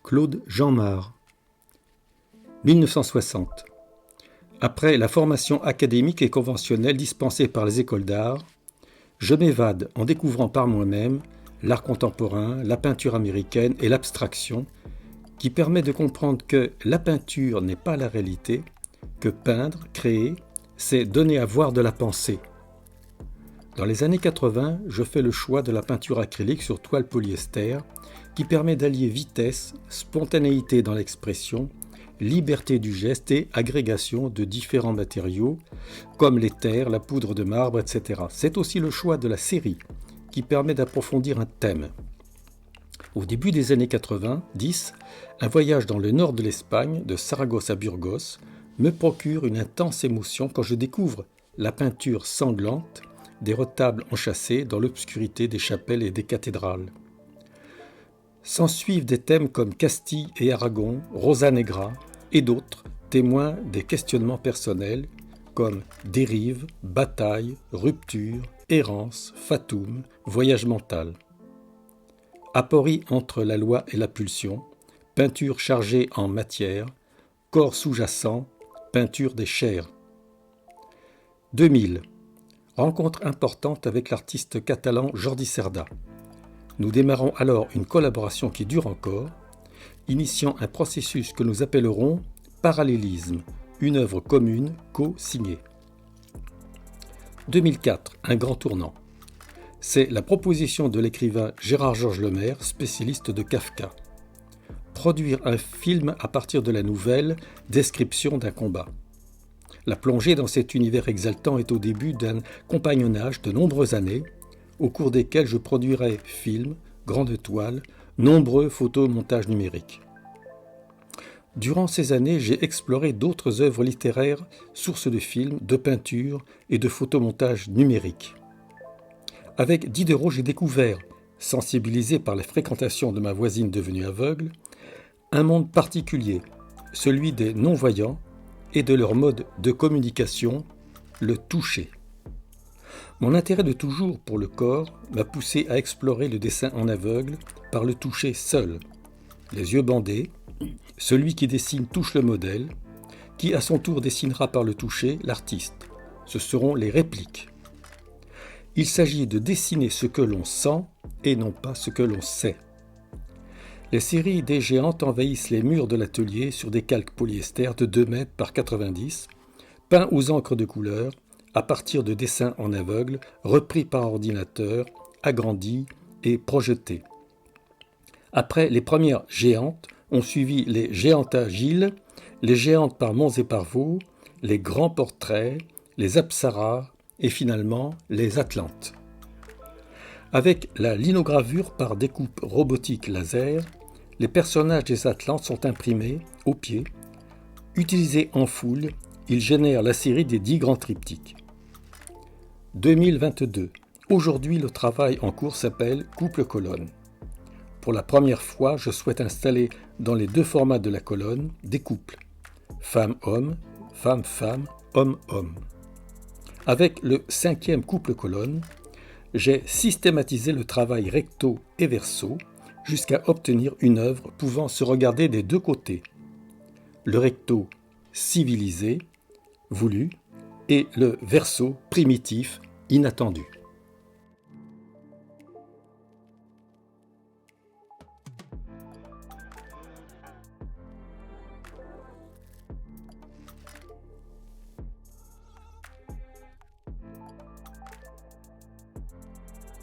Claude Jeanmart. 1960. Après la formation académique et conventionnelle dispensée par les écoles d'art, je m'évade en découvrant par moi-même l'art contemporain, la peinture américaine et l'abstraction, qui permet de comprendre que la peinture n'est pas la réalité, que peindre, créer, c'est donner à voir de la pensée. Dans les années 80, je fais le choix de la peinture acrylique sur toile polyester, qui permet d'allier vitesse, spontanéité dans l'expression, liberté du geste et agrégation de différents matériaux, comme les terres, la poudre de marbre, etc. C'est aussi le choix de la série, qui permet d'approfondir un thème. Au début des années 90, un voyage dans le nord de l'Espagne, de Saragosse à Burgos, me procure une intense émotion quand je découvre la peinture sanglante des retables enchâssés dans l'obscurité des chapelles et des cathédrales. S'ensuivent des thèmes comme Castille et Aragon, Rosa Negra et d'autres, témoins des questionnements personnels comme dérive, bataille, rupture, errance, fatum, voyage mental. Aporie entre la loi et la pulsion, peinture chargée en matière, corps sous-jacent, peinture des chairs. 2000. Rencontre importante avec l'artiste catalan Jordi Cerda. Nous démarrons alors une collaboration qui dure encore, initiant un processus que nous appellerons parallélisme, une œuvre commune co-signée. 2004, un grand tournant. C'est la proposition de l'écrivain Gérard-Georges Lemaire, spécialiste de Kafka. Produire un film à partir de la nouvelle Description d'un combat. La plongée dans cet univers exaltant est au début d'un compagnonnage de nombreuses années, au cours desquels je produirai films, grandes toiles, nombreux photomontages numériques. Durant ces années, j'ai exploré d'autres œuvres littéraires, sources de films, de peintures et de photomontages numériques. Avec Diderot, j'ai découvert, sensibilisé par la fréquentation de ma voisine devenue aveugle, un monde particulier, celui des non-voyants et de leur mode de communication, le toucher. Mon intérêt de toujours pour le corps m'a poussé à explorer le dessin en aveugle par le toucher seul. Les yeux bandés, celui qui dessine touche le modèle, qui à son tour dessinera par le toucher l'artiste. Ce seront les répliques. Il s'agit de dessiner ce que l'on sent et non pas ce que l'on sait. Les séries des géantes envahissent les murs de l'atelier sur des calques polyester de 2 mètres par 90, peints aux encres de couleur, à partir de dessins en aveugle, repris par ordinateur, agrandis et projetés. Après les premières géantes, ont suivi les géantes agiles, les géantes par monts et par vaux, les grands portraits, les apsaras et finalement les atlantes. Avec la linogravure par découpe robotique laser, les personnages des atlantes sont imprimés au pied. Utilisés en foule, ils génèrent la série des 10 grands triptyques. 2022. Aujourd'hui, le travail en cours s'appelle couple-colonne. Pour la première fois, je souhaite installer dans les 2 formats de la colonne des couples. Femme-homme, femme-femme, homme-homme. Avec le 5e couple-colonne, j'ai systématisé le travail recto et verso jusqu'à obtenir une œuvre pouvant se regarder des 2 côtés. Le recto civilisé, voulu, et le verso primitif, inattendu.